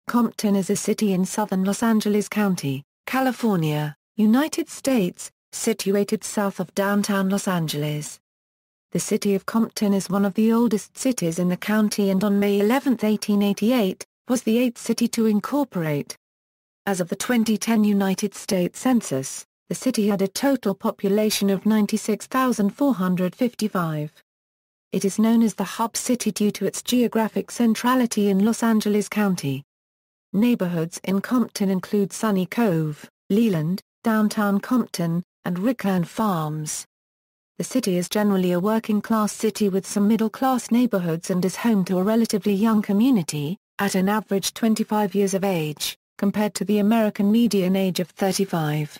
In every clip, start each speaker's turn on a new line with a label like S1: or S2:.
S1: Compton is a city in southern Los Angeles County, California, United States, situated south of downtown Los Angeles. The city of Compton is one of the oldest cities in the county and on May 11, 1888, was the 8th city to incorporate. As of the 2010 United States Census, the city had a total population of 96,455. It is known as the hub city due to its geographic centrality in Los Angeles County. Neighborhoods in Compton include Sunny Cove, Leland, downtown Compton, and Richland Farms. The city is generally a working-class city with some middle-class neighborhoods and is home to a relatively young community, at an average 25 years of age, compared to the American median age of 35.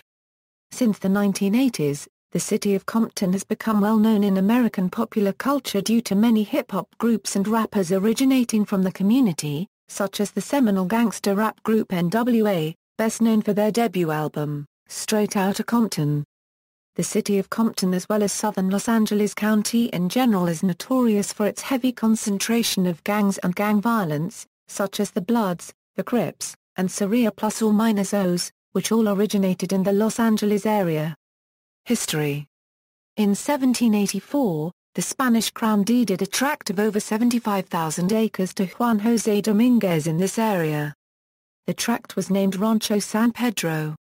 S1: Since the 1980s, the city of Compton has become well known in American popular culture due to many hip-hop groups and rappers originating from the community, such as the seminal gangsta rap group N.W.A, best known for their debut album, Straight Outta Compton. The city of Compton as well as southern Los Angeles County in general is notorious for its heavy concentration of gangs and gang violence, such as the Bloods, the Crips, and Sureños, which all originated in the Los Angeles area. History. In 1784, the Spanish crown deeded a tract of over 75,000 acres to Juan José Dominguez in this area. The tract was named Rancho San Pedro.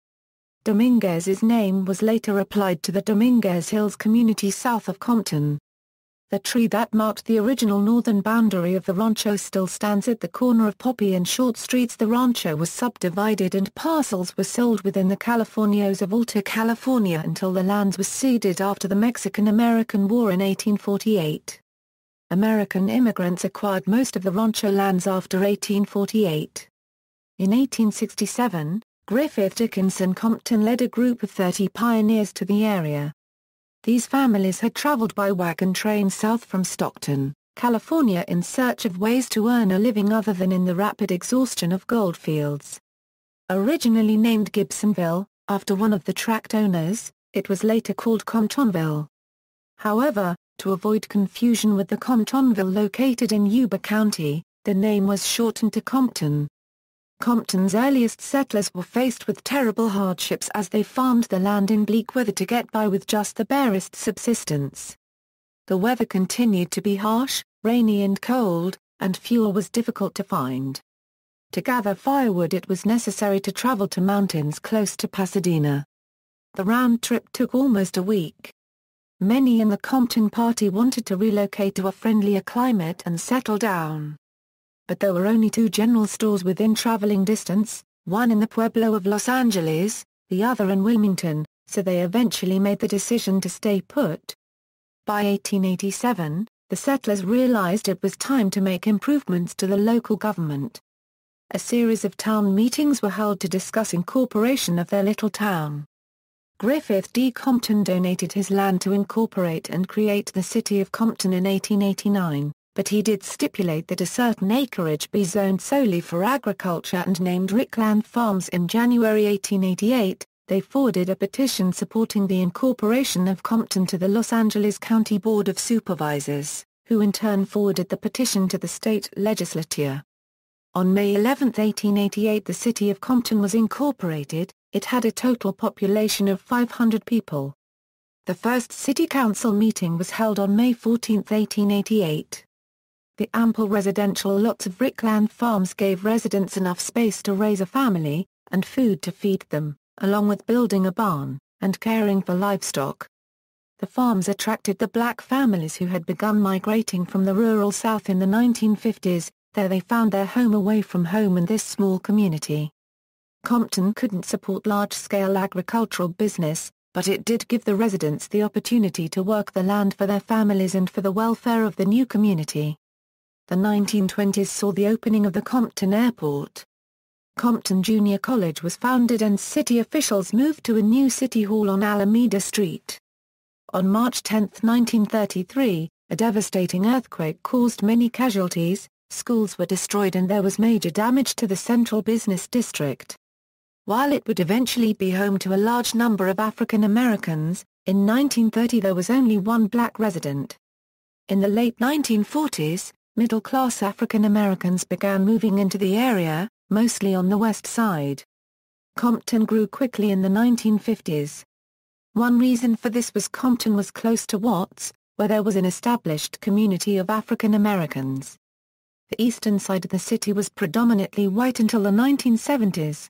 S1: Dominguez's name was later applied to the Dominguez Hills community south of Compton. The tree that marked the original northern boundary of the rancho still stands at the corner of Poppy and Short Streets. The rancho was subdivided and parcels were sold within the Californios of Alta California until the lands were ceded after the Mexican-American War in 1848. American immigrants acquired most of the rancho lands after 1848. In 1867, Griffith Dickinson Compton led a group of 30 pioneers to the area. These families had traveled by wagon train south from Stockton, California in search of ways to earn a living other than in the rapid exhaustion of gold fields. Originally named Gibsonville, after one of the tract owners, it was later called Comptonville. However, to avoid confusion with the Comptonville located in Yuba County, the name was shortened to Compton. Compton's earliest settlers were faced with terrible hardships as they farmed the land in bleak weather to get by with just the barest subsistence. The weather continued to be harsh, rainy and cold, and fuel was difficult to find. To gather firewood it was necessary to travel to mountains close to Pasadena. The round trip took almost a week. Many in the Compton party wanted to relocate to a friendlier climate and settle down. But there were only 2 general stores within traveling distance, one in the Pueblo of Los Angeles, the other in Wilmington, so they eventually made the decision to stay put. By 1887, the settlers realized it was time to make improvements to the local government. A series of town meetings were held to discuss incorporation of their little town. Griffith D. Compton donated his land to incorporate and create the city of Compton in 1889. But he did stipulate that a certain acreage be zoned solely for agriculture and named Richland Farms. In January 1888, they forwarded a petition supporting the incorporation of Compton to the Los Angeles County Board of Supervisors, who in turn forwarded the petition to the state legislature. On May 11, 1888 the city of Compton was incorporated. It had a total population of 500 people. The first city council meeting was held on May 14, 1888. The ample residential lots of Richland Farms gave residents enough space to raise a family, and food to feed them, along with building a barn, and caring for livestock. The farms attracted the black families who had begun migrating from the rural South in the 1950s, there they found their home away from home in this small community. Compton couldn't support large-scale agricultural business, but it did give the residents the opportunity to work the land for their families and for the welfare of the new community. The 1920s saw the opening of the Compton Airport. Compton Junior College was founded and city officials moved to a new city hall on Alameda Street. On March 10, 1933, a devastating earthquake caused many casualties, schools were destroyed and there was major damage to the central business district. While it would eventually be home to a large number of African Americans, in 1930 there was only one black resident. In the late 1940s, middle-class African Americans began moving into the area, mostly on the west side. Compton grew quickly in the 1950s. One reason for this was Compton was close to Watts, where there was an established community of African Americans. The eastern side of the city was predominantly white until the 1970s.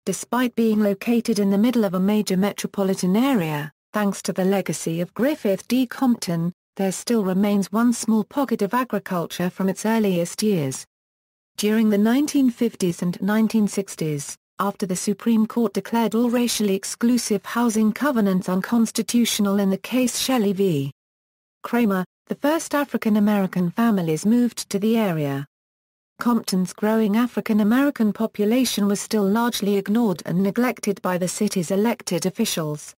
S1: Despite being located in the middle of a major metropolitan area, thanks to the legacy of Griffith D. Compton, there still remains one small pocket of agriculture from its earliest years. During the 1950s and 1960s, after the Supreme Court declared all racially exclusive housing covenants unconstitutional in the case Shelley v. Kramer, the first African American families moved to the area. Compton's growing African American population was still largely ignored and neglected by the city's elected officials.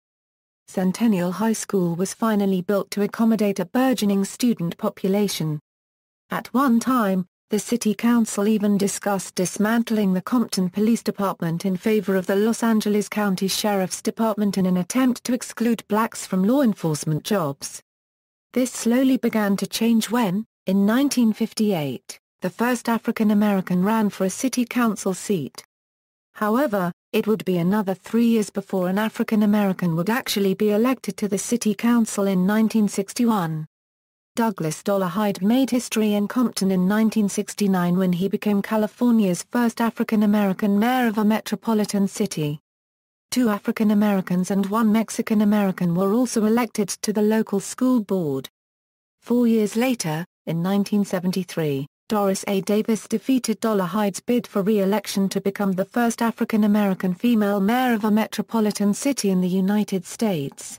S1: Centennial High School was finally built to accommodate a burgeoning student population. At one time, the city council even discussed dismantling the Compton Police Department in favor of the Los Angeles County Sheriff's Department in an attempt to exclude blacks from law enforcement jobs. This slowly began to change when, in 1958, the first African American ran for a city council seat. However, it would be another 3 years before an African American would actually be elected to the city council in 1961. Douglas Hyde made history in Compton in 1969 when he became California's first African American mayor of a metropolitan city. 2 African Americans and 1 Mexican American were also elected to the local school board. 4 years later, in 1973, Doris A. Davis defeated Hyde's bid for re-election to become the first African American female mayor of a metropolitan city in the United States.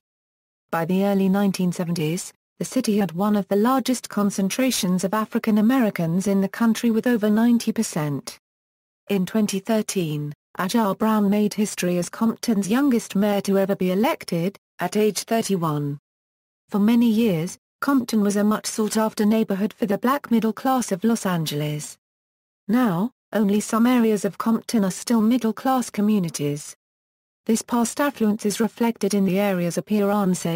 S1: By the early 1970s, the city had one of the largest concentrations of African Americans in the country with over 90%. In 2013, Aja Brown made history as Compton's youngest mayor to ever be elected, at age 31. For many years, Compton was a much sought-after neighborhood for the black middle class of Los Angeles. Now, only some areas of Compton are still middle-class communities. This past affluence is reflected in the area's appearance.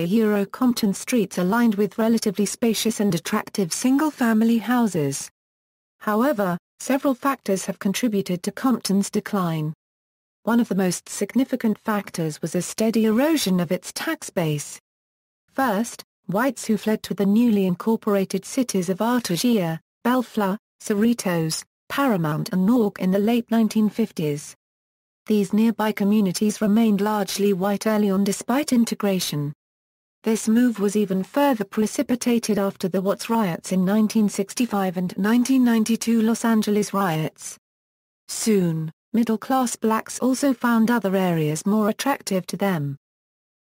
S1: Compton streets are lined with relatively spacious and attractive single-family houses. However, several factors have contributed to Compton's decline. One of the most significant factors was a steady erosion of its tax base. First, whites who fled to the newly incorporated cities of Artesia, Bellflower, Cerritos, Paramount and Newark in the late 1950s. These nearby communities remained largely white early on despite integration. This move was even further precipitated after the Watts riots in 1965 and 1992 Los Angeles riots. Soon, middle-class blacks also found other areas more attractive to them.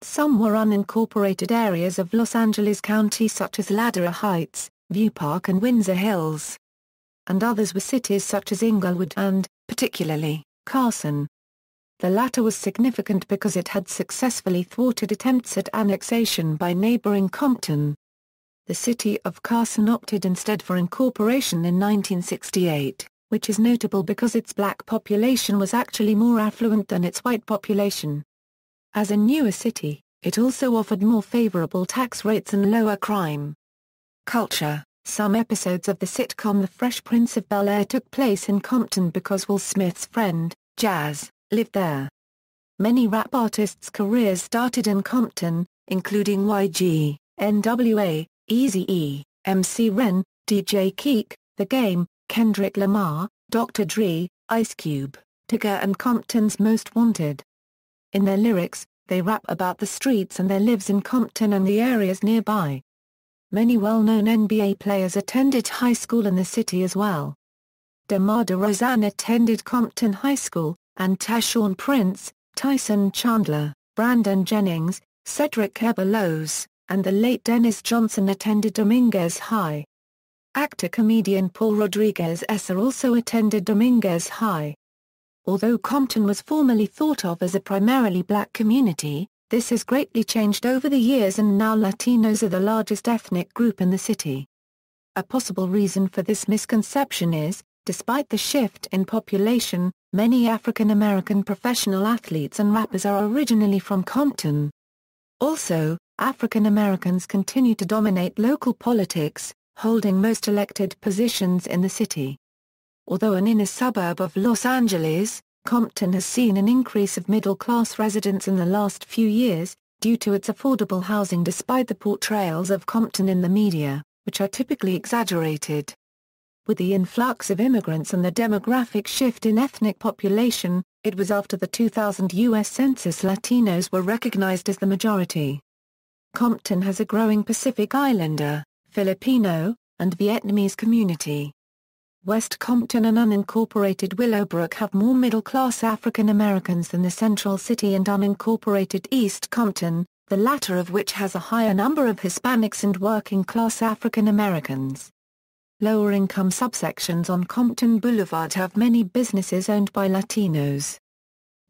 S1: Some were unincorporated areas of Los Angeles County such as Ladera Heights, View Park and Windsor Hills. And others were cities such as Inglewood and, particularly, Carson. The latter was significant because it had successfully thwarted attempts at annexation by neighboring Compton. The city of Carson opted instead for incorporation in 1968, which is notable because its black population was actually more affluent than its white population. As a newer city, it also offered more favorable tax rates and lower crime. Culture. Some episodes of the sitcom The Fresh Prince of Bel-Air took place in Compton because Will Smith's friend, Jazz, lived there. Many rap artists' careers started in Compton, including YG, N.W.A, Eazy-E, MC Ren, DJ Keek, The Game, Kendrick Lamar, Dr. Dre, Ice Cube, Tigger and Compton's Most Wanted. In their lyrics, they rap about the streets and their lives in Compton and the areas nearby. Many well-known N.B.A. players attended high school in the city as well. DeMar DeRozan attended Compton High School, and Tayshaun Prince, Tyson Chandler, Brandon Jennings, Cedric Ceballos, and the late Dennis Johnson attended Dominguez High. Actor-comedian Paul Rodriguez-Esser also attended Dominguez High. Although Compton was formerly thought of as a primarily black community, this has greatly changed over the years and now Latinos are the largest ethnic group in the city. A possible reason for this misconception is, despite the shift in population, many African American professional athletes and rappers are originally from Compton. Also, African Americans continue to dominate local politics, holding most elected positions in the city. Although an inner suburb of Los Angeles, Compton has seen an increase of middle-class residents in the last few years, due to its affordable housing despite the portrayals of Compton in the media, which are typically exaggerated. With the influx of immigrants and the demographic shift in ethnic population, it was after the 2000 U.S. Census Latinos were recognized as the majority. Compton has a growing Pacific Islander, Filipino, and Vietnamese community. West Compton and unincorporated Willowbrook have more middle-class African Americans than the Central City and unincorporated East Compton, the latter of which has a higher number of Hispanics and working-class African Americans. Lower-income subsections on Compton Boulevard have many businesses owned by Latinos.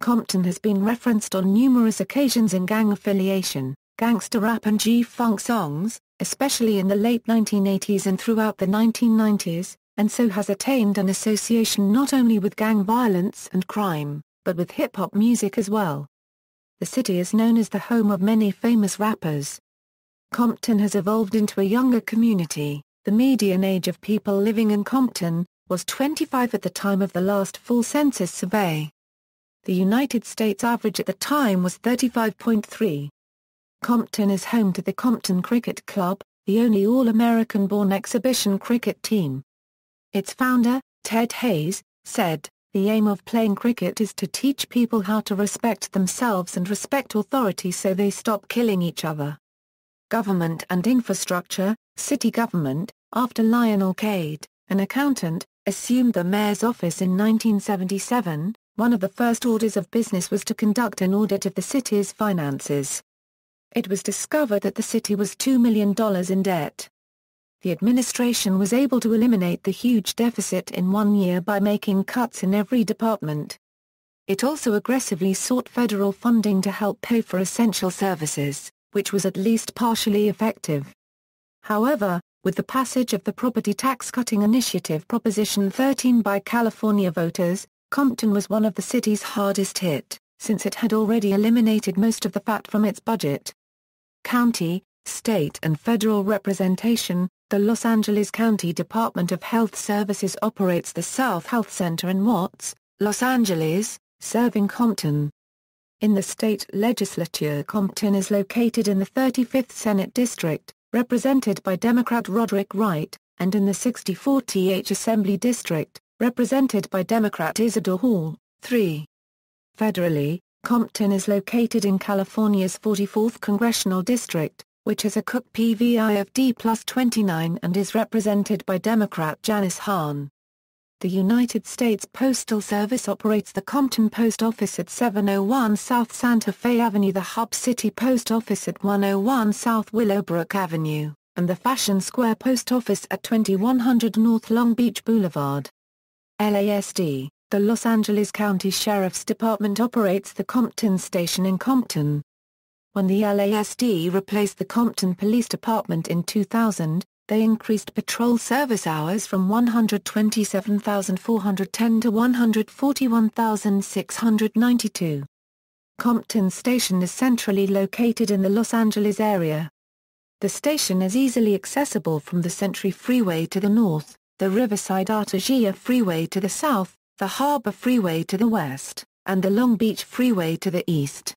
S1: Compton has been referenced on numerous occasions in gang affiliation, gangsta rap and G-funk songs, especially in the late 1980s and throughout the 1990s, and so has attained an association not only with gang violence and crime, but with hip-hop music as well. The city is known as the home of many famous rappers. Compton has evolved into a younger community. The median age of people living in Compton was 25 at the time of the last full census survey. The United States average at the time was 35.3. Compton is home to the Compton Cricket Club, the only All-American-born exhibition cricket team. Its founder, Ted Hayes, said, "The aim of playing cricket is to teach people how to respect themselves and respect authority so they stop killing each other." Government and infrastructure. City government, after Lionel Cade, an accountant, assumed the mayor's office in 1977, one of the first orders of business was to conduct an audit of the city's finances. It was discovered that the city was $2 million in debt. The administration was able to eliminate the huge deficit in 1 year by making cuts in every department. It also aggressively sought federal funding to help pay for essential services, which was at least partially effective. However, with the passage of the Property Tax Cutting Initiative Proposition 13 by California voters, Compton was one of the city's hardest hit, since it had already eliminated most of the fat from its budget. County, state and federal representation. The Los Angeles County Department of Health Services operates the South Health Center in Watts, Los Angeles, serving Compton. In the state legislature, Compton is located in the 35th Senate District, represented by Democrat Roderick Wright, and in the 64th Assembly District, represented by Democrat Isidore Hall, 3. Federally, Compton is located in California's 44th Congressional District, which has a Cook PVI of D+29 and is represented by Democrat Janice Hahn. The United States Postal Service operates the Compton Post Office at 701 South Santa Fe Avenue, the Hub City Post Office at 101 South Willowbrook Avenue, and the Fashion Square Post Office at 2100 North Long Beach Boulevard. LASD, the Los Angeles County Sheriff's Department operates the Compton Station in Compton. When the LASD replaced the Compton Police Department in 2000, they increased patrol service hours from 127,410 to 141,692. Compton Station is centrally located in the Los Angeles area. The station is easily accessible from the Century Freeway to the north, the Riverside Artesia Freeway to the south, the Harbor Freeway to the west, and the Long Beach Freeway to the east.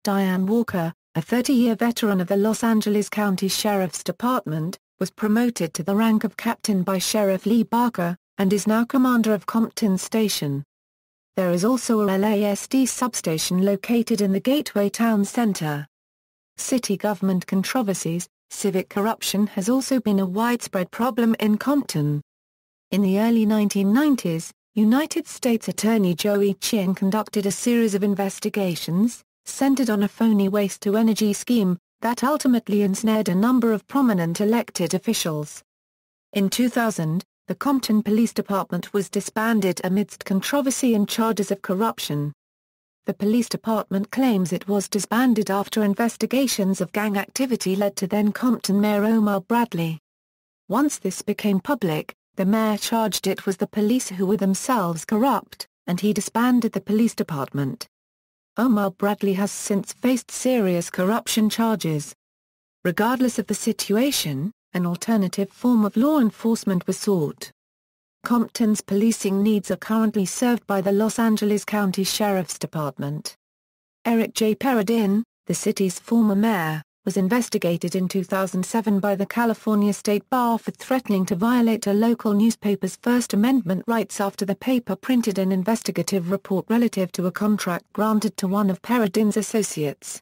S1: Diane Walker, a 30-year veteran of the Los Angeles County Sheriff's Department, was promoted to the rank of captain by Sheriff Lee Barker, and is now commander of Compton Station. There is also a LASD substation located in the Gateway Town Center. City government controversies. Civic corruption has also been a widespread problem in Compton. In the early 1990s, United States Attorney Joey Chin conducted a series of investigations, centered on a phony waste-to-energy scheme, that ultimately ensnared a number of prominent elected officials. In 2000, the Compton Police Department was disbanded amidst controversy and charges of corruption. The police department claims it was disbanded after investigations of gang activity led to then Compton Mayor Omar Bradley. Once this became public, the mayor charged it was the police who were themselves corrupt, and he disbanded the police department. Omar Bradley has since faced serious corruption charges. Regardless of the situation, an alternative form of law enforcement was sought. Compton's policing needs are currently served by the Los Angeles County Sheriff's Department. Eric J. Peredin, the city's former mayor, was investigated in 2007 by the California State Bar for threatening to violate a local newspaper's First Amendment rights after the paper printed an investigative report relative to a contract granted to one of Peredin's associates.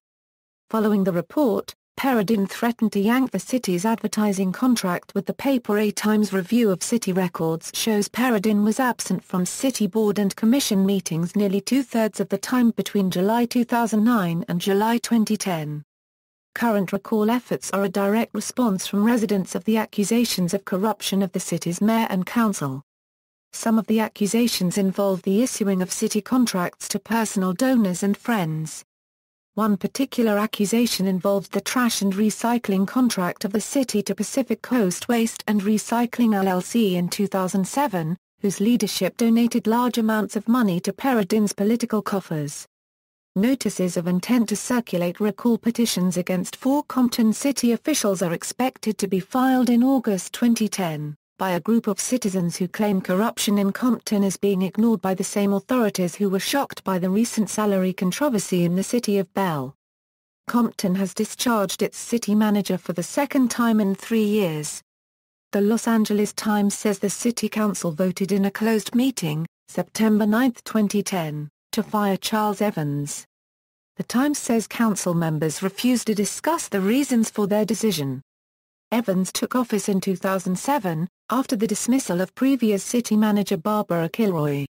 S1: Following the report, Peredin threatened to yank the city's advertising contract with the paper. A Times review of city records shows Peredin was absent from city board and commission meetings nearly two-thirds of the time between July 2009 and July 2010. Current recall efforts are a direct response from residents of the accusations of corruption of the city's mayor and council. Some of the accusations involve the issuing of city contracts to personal donors and friends. One particular accusation involved the trash and recycling contract of the city to Pacific Coast Waste and Recycling LLC in 2007, whose leadership donated large amounts of money to Peredin's political coffers. Notices of intent to circulate recall petitions against 4 Compton city officials are expected to be filed in August 2010, by a group of citizens who claim corruption in Compton is being ignored by the same authorities who were shocked by the recent salary controversy in the city of Bell. Compton has discharged its city manager for the second time in 3 years. The Los Angeles Times says the city council voted in a closed meeting, September 9, 2010, to fire Charles Evans. The Times says council members refused to discuss the reasons for their decision. Evans took office in 2007, after the dismissal of previous city manager Barbara Kilroy.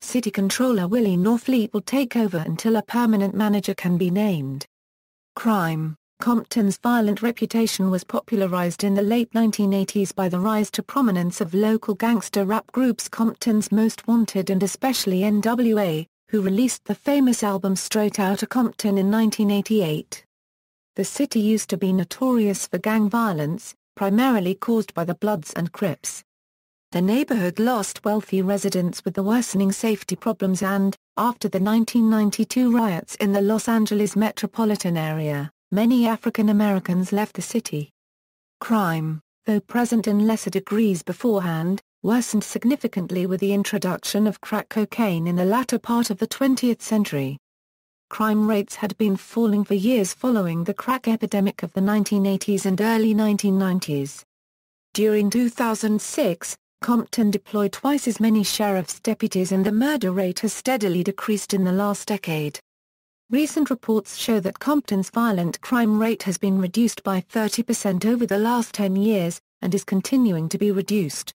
S1: City Controller Willie Norfleet will take over until a permanent manager can be named. Crime. Compton's violent reputation was popularized in the late 1980s by the rise to prominence of local gangster rap groups Compton's Most Wanted and especially N.W.A., who released the famous album Straight Outta Compton in 1988. The city used to be notorious for gang violence, primarily caused by the Bloods and Crips. The neighborhood lost wealthy residents with the worsening safety problems and, after the 1992 riots in the Los Angeles metropolitan area, many African Americans left the city. Crime, though present in lesser degrees beforehand, worsened significantly with the introduction of crack cocaine in the latter part of the 20th century. Crime rates had been falling for years following the crack epidemic of the 1980s and early 1990s. During 2006, Compton deployed twice as many sheriff's deputies and the murder rate has steadily decreased in the last decade. Recent reports show that Compton's violent crime rate has been reduced by 30% over the last 10 years, and is continuing to be reduced.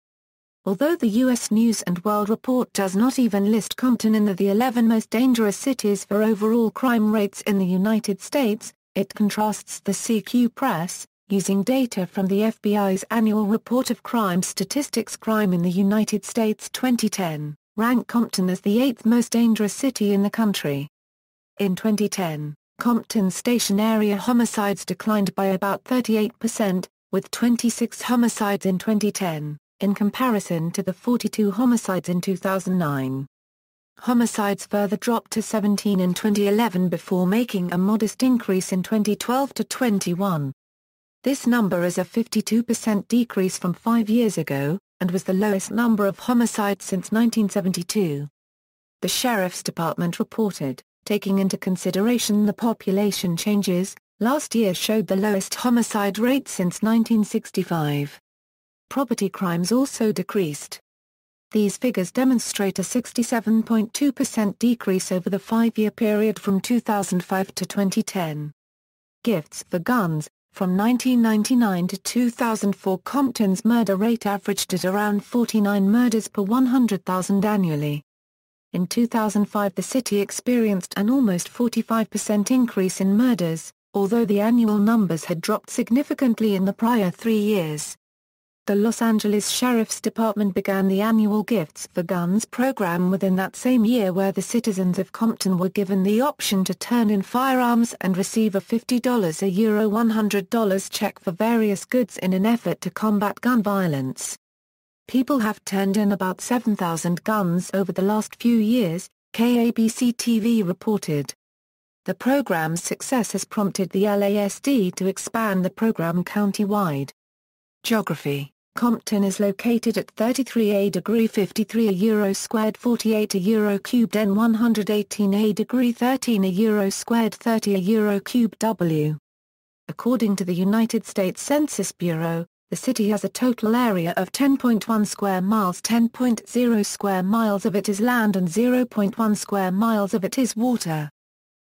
S1: Although the U.S. News & World Report does not even list Compton in the 11 most dangerous cities for overall crime rates in the United States, it contrasts the CQ Press, using data from the FBI's annual report of crime statistics. Crime in the United States 2010, ranked Compton as the 8th most dangerous city in the country. In 2010, Compton's station area homicides declined by about 38%, with 26 homicides in 2010. In comparison to the 42 homicides in 2009. Homicides further dropped to 17 in 2011 before making a modest increase in 2012 to 21. This number is a 52% decrease from 5 years ago, and was the lowest number of homicides since 1972. The Sheriff's Department reported, taking into consideration the population changes, last year showed the lowest homicide rate since 1965. Property crimes also decreased. These figures demonstrate a 67.2% decrease over the 5-year period from 2005 to 2010. Gifts for guns. From 1999 to 2004, Compton's murder rate averaged at around 49 murders per 100,000 annually. In 2005 the city experienced an almost 45% increase in murders, although the annual numbers had dropped significantly in the prior 3 years. The Los Angeles Sheriff's Department began the annual Gifts for Guns program within that same year, where the citizens of Compton were given the option to turn in firearms and receive a $50 or $100 check for various goods in an effort to combat gun violence. People have turned in about 7,000 guns over the last few years, KABC-TV reported. The program's success has prompted the LASD to expand the program county-wide. Geography. Compton is located at 33A degree 53 a euro squared 48 a euro cubed N 118A degree 13 a euro squared 30 a euro cubed W. According to the United States Census Bureau, the city has a total area of 10.1 square miles. 10.0 square miles of it is land and 0.1 square miles of it is water.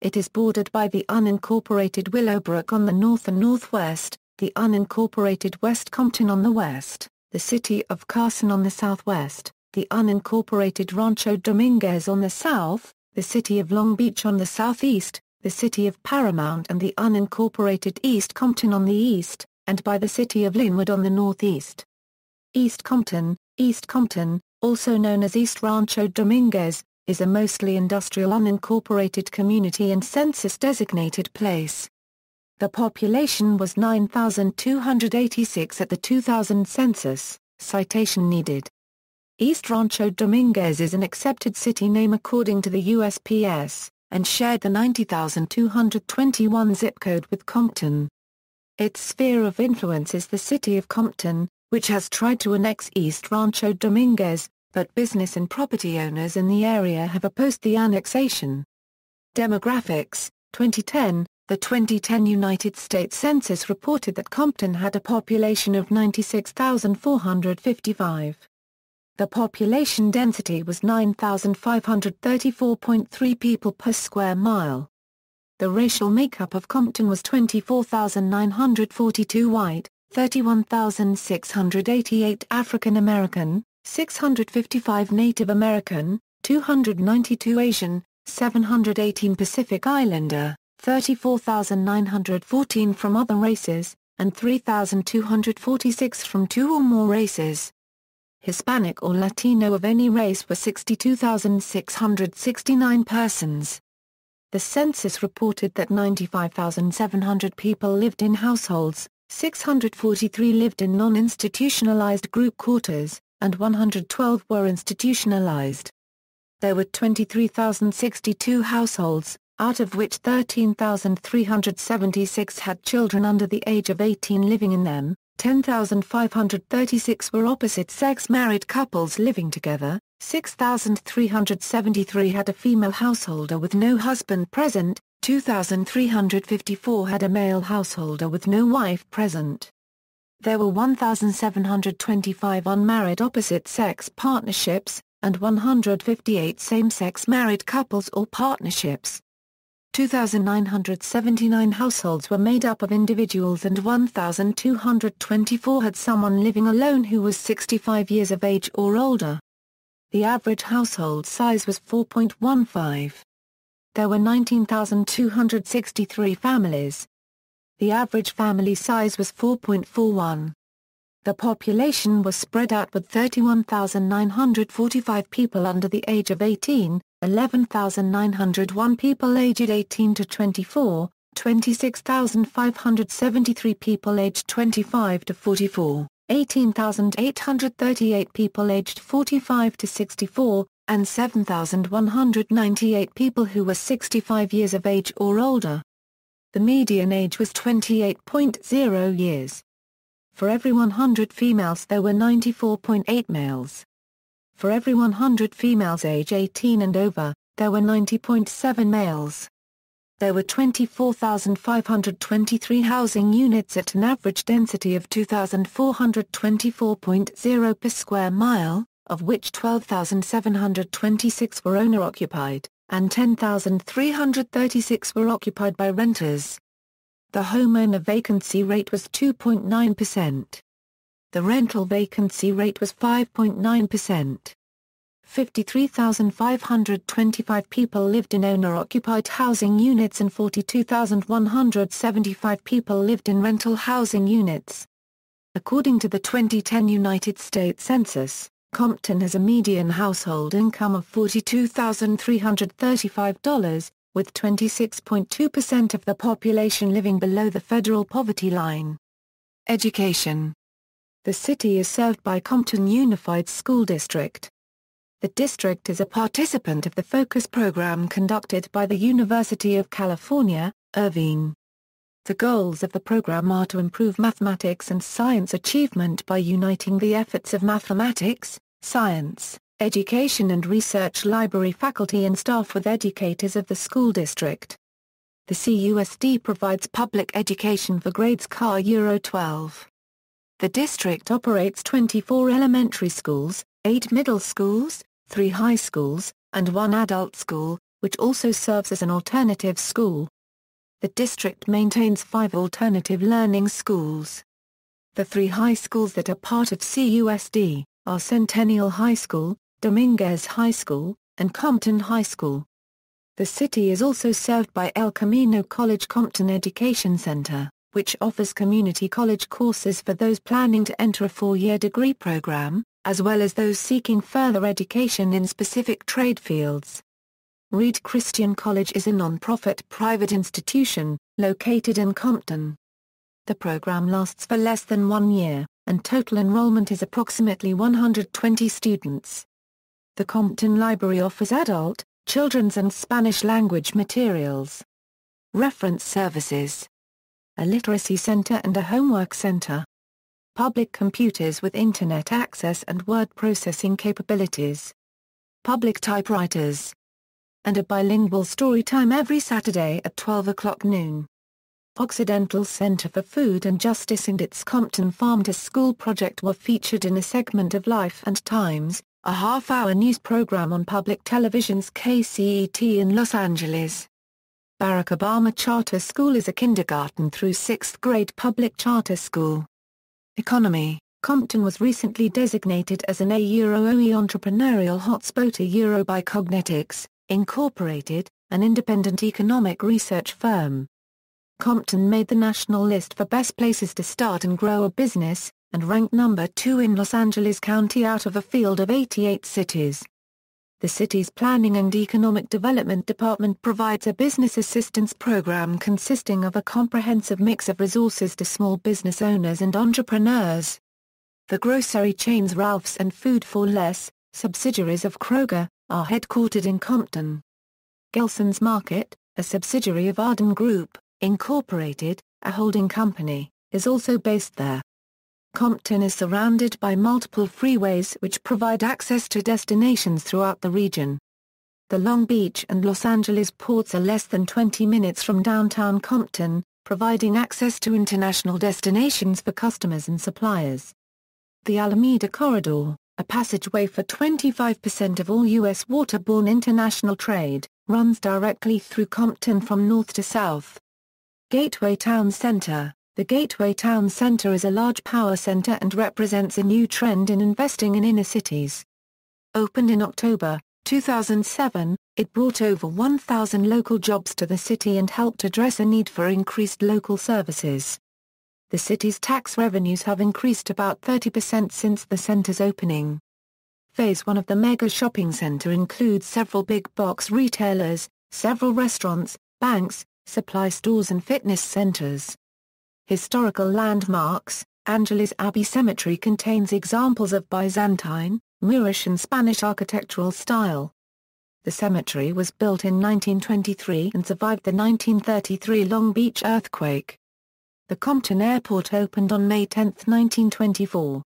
S1: It is bordered by the unincorporated Willowbrook on the north and northwest, the unincorporated West Compton on the west, the city of Carson on the southwest, the unincorporated Rancho Dominguez on the south, the city of Long Beach on the southeast, the city of Paramount and the unincorporated East Compton on the east, and by the city of Linwood on the northeast. East Compton, also known as East Rancho Dominguez, is a mostly industrial unincorporated community and census-designated place. The population was 9,286 at the 2000 census, citation needed. East Rancho Dominguez is an accepted city name according to the USPS, and shared the 90,221 zip code with Compton. Its sphere of influence is the city of Compton, which has tried to annex East Rancho Dominguez, but business and property owners in the area have opposed the annexation. Demographics, 2010. The 2010 United States Census reported that Compton had a population of 96,455. The population density was 9,534.3 people per square mile. The racial makeup of Compton was 24,942 white, 31,688 African American, 655 Native American, 292 Asian, 718 Pacific Islander, 34,914 from other races, and 3,246 from two or more races. Hispanic or Latino of any race were 62,669 persons. The census reported that 95,700 people lived in households, 643 lived in non-institutionalized group quarters, and 112 were institutionalized. There were 23,062 households, out of which 13,376 had children under the age of 18 living in them, 10,536 were opposite-sex married couples living together, 6,373 had a female householder with no husband present, 2,354 had a male householder with no wife present. There were 1,725 unmarried opposite-sex partnerships, and 158 same-sex married couples or partnerships. 2,979 households were made up of individuals and 1,224 had someone living alone who was 65 years of age or older. The average household size was 4.15. There were 19,263 families. The average family size was 4.41. The population was spread out with 31,945 people under the age of 18, 11,901 people aged 18 to 24, 26,573 people aged 25 to 44, 18,838 people aged 45 to 64, and 7,198 people who were 65 years of age or older. The median age was 28.0 years. For every 100 females there were 94.8 males. For every 100 females age 18 and over, there were 90.7 males. There were 24,523 housing units at an average density of 2,424.0 per square mile, of which 12,726 were owner-occupied, and 10,336 were occupied by renters. The homeowner vacancy rate was 2.9%. The rental vacancy rate was 5.9%. 53,525 people lived in owner-occupied housing units and 42,175 people lived in rental housing units. According to the 2010 United States Census, Compton has a median household income of $42,335, with 26.2% of the population living below the federal poverty line. Education. The city is served by Compton Unified School District. The district is a participant of the Focus program conducted by the University of California, Irvine. The goals of the program are to improve mathematics and science achievement by uniting the efforts of mathematics, science, education and research library faculty and staff with educators of the school district. The CUSD provides public education for grades CAR Euro 12. The district operates 24 elementary schools, 8 middle schools, 3 high schools, and 1 adult school, which also serves as an alternative school. The district maintains 5 alternative learning schools. The 3 high schools that are part of CUSD are Centennial High School, Dominguez High School, and Compton High School. The city is also served by El Camino College Compton Education Center, which offers community college courses for those planning to enter a 4-year degree program, as well as those seeking further education in specific trade fields. Reed Christian College is a non-profit private institution, located in Compton. The program lasts for less than 1 year, and total enrollment is approximately 120 students. The Compton Library offers adult, children's and Spanish language materials. Reference services. A literacy center and a homework center. Public computers with internet access and word processing capabilities. Public typewriters. And a bilingual story time every Saturday at 12 noon. Occidental Center for Food and Justice and its Compton Farm to School project were featured in a segment of Life and Times, a half-hour news program on public television's KCET in Los Angeles. Barack Obama Charter School is a kindergarten through 6th grade public charter school. Economy. Compton was recently designated as an A-Euro-OE entrepreneurial hotspot A-Euro by Cognetics, Incorporated, an independent economic research firm. Compton made the national list for best places to start and grow a business, and ranked number 2 in Los Angeles County out of a field of 88 cities. The city's Planning and Economic Development Department provides a business assistance program consisting of a comprehensive mix of resources to small business owners and entrepreneurs. The grocery chains Ralph's and Food for Less, subsidiaries of Kroger, are headquartered in Compton. Gelson's Market, a subsidiary of Arden Group, Incorporated, a holding company, is also based there. Compton is surrounded by multiple freeways which provide access to destinations throughout the region. The Long Beach and Los Angeles ports are less than 20 minutes from downtown Compton, providing access to international destinations for customers and suppliers. The Alameda Corridor, a passageway for 25% of all U.S. waterborne international trade, runs directly through Compton from north to south. Gateway Town Center. The Gateway Town Center is a large power center and represents a new trend in investing in inner cities. Opened in October 2007, it brought over 1,000 local jobs to the city and helped address a need for increased local services. The city's tax revenues have increased about 30% since the center's opening. Phase 1 of the mega shopping center includes several big box retailers, several restaurants, banks, supply stores and fitness centers. Historical landmarks. Angeles Abbey Cemetery contains examples of Byzantine, Moorish and Spanish architectural style. The cemetery was built in 1923 and survived the 1933 Long Beach earthquake. The Compton Airport opened on May 10, 1924.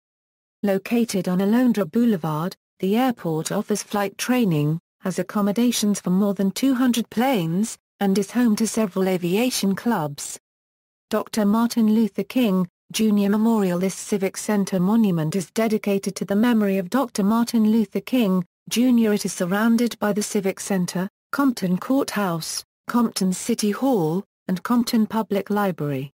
S1: Located on Alondra Boulevard, the airport offers flight training, has accommodations for more than 200 planes, and is home to several aviation clubs. Dr. Martin Luther King, Jr. Memorial. This Civic Center monument is dedicated to the memory of Dr. Martin Luther King, Jr. It is surrounded by the Civic Center, Compton Courthouse, Compton City Hall, and Compton Public Library.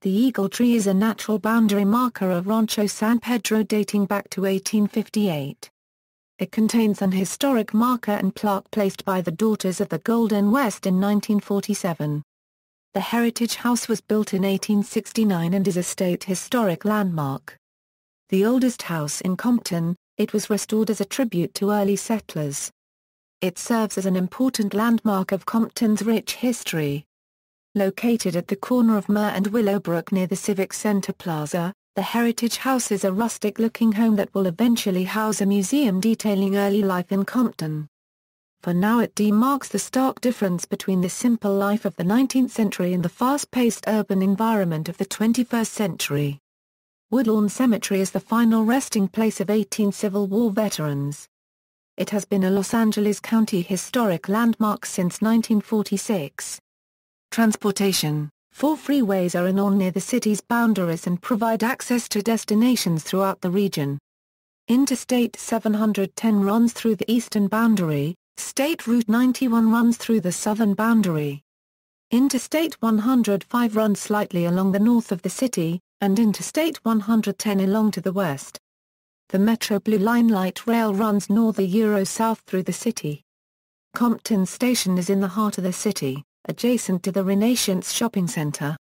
S1: The Eagle Tree is a natural boundary marker of Rancho San Pedro dating back to 1858. It contains an historic marker and plaque placed by the Daughters of the Golden West in 1947. The Heritage House was built in 1869 and is a state historic landmark. The oldest house in Compton, it was restored as a tribute to early settlers. It serves as an important landmark of Compton's rich history. Located at the corner of Myrrh and Willowbrook near the Civic Center Plaza, the Heritage House is a rustic-looking home that will eventually house a museum detailing early life in Compton. for now it demarks the stark difference between the simple life of the 19th century and the fast-paced urban environment of the 21st century. Woodlawn Cemetery is the final resting place of 18 Civil War veterans. It has been a Los Angeles County historic landmark since 1946. Transportation: 4 freeways are in or near the city's boundaries and provide access to destinations throughout the region. Interstate 710 runs through the eastern boundary, State Route 91 runs through the southern boundary. Interstate 105 runs slightly along the north of the city, and Interstate 110 along to the west. The Metro Blue Line light rail runs north-south through the city. Compton Station is in the heart of the city, adjacent to the Renaissance Shopping Center.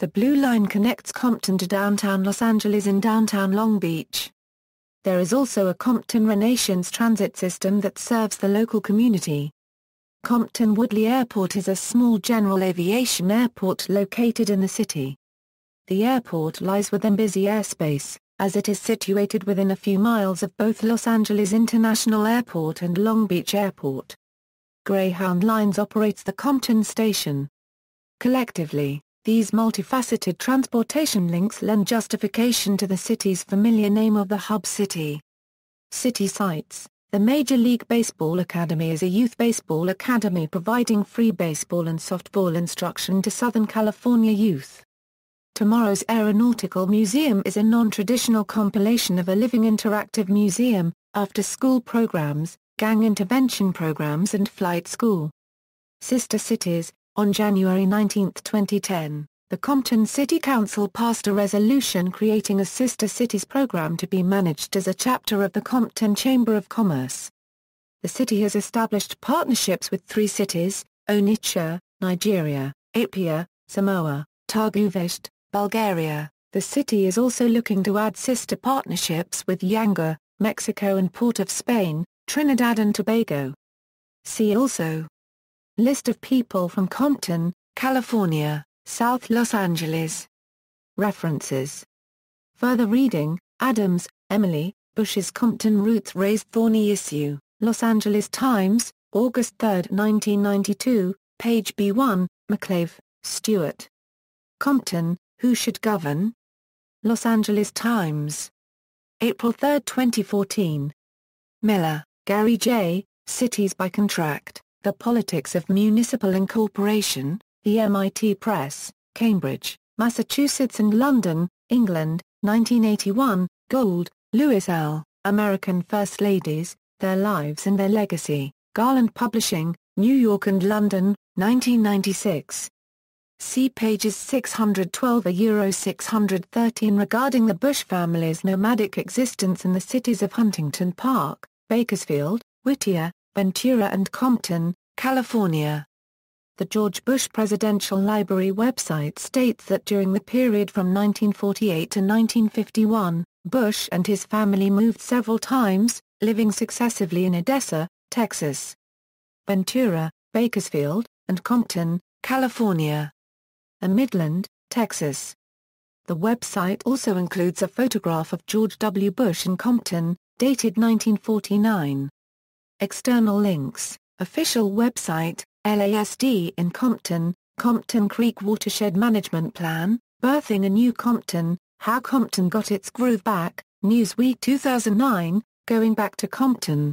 S1: The Blue Line connects Compton to downtown Los Angeles in downtown Long Beach. There is also a Compton Renaissance transit system that serves the local community. Compton Woodley Airport is a small general aviation airport located in the city. The airport lies within busy airspace, as it is situated within a few miles of both Los Angeles International Airport and Long Beach Airport. Greyhound Lines operates the Compton station. Collectively, these multifaceted transportation links lend justification to the city's familiar name of the Hub City. City sites: the Major League Baseball Academy is a youth baseball academy providing free baseball and softball instruction to Southern California youth. Tomorrow's Aeronautical Museum is a non-traditional compilation of a living interactive museum, after-school programs, gang intervention programs and flight school. Sister Cities: on January 19, 2010, the Compton City Council passed a resolution creating a Sister Cities program to be managed as a chapter of the Compton Chamber of Commerce. The city has established partnerships with 3 cities: Onitsha, Nigeria; Apia, Samoa; Targovishte, Bulgaria. The city is also looking to add sister partnerships with Yanga, Mexico and Port of Spain, Trinidad and Tobago. See also: List of people from Compton, California, South Los Angeles. References. Further reading: Adams, Emily, Bush's Compton Roots Raised Thorny Issue, Los Angeles Times, August 3, 1992, page B1, McClave, Stuart. Compton, Who Should Govern? Los Angeles Times. April 3, 2014. Miller, Gary J., Cities by Contract, The Politics of Municipal Incorporation, The MIT Press, Cambridge, Massachusetts and London, England, 1981, Gould, Louis L., American First Ladies, Their Lives and Their Legacy, Garland Publishing, New York and London, 1996. See pages 612–613 regarding the Bush family's nomadic existence in the cities of Huntington Park, Bakersfield, Whittier, Ventura and Compton, California. The George Bush Presidential Library website states that during the period from 1948 to 1951, Bush and his family moved several times, living successively in Odessa, Texas, Ventura, Bakersfield, and Compton, California, and Midland, Texas. The website also includes a photograph of George W. Bush in Compton, dated 1949. External links: official website, LASD in Compton, Compton Creek Watershed Management Plan, Birthing a New Compton, How Compton Got Its Groove Back, Newsweek 2009, Going Back to Compton.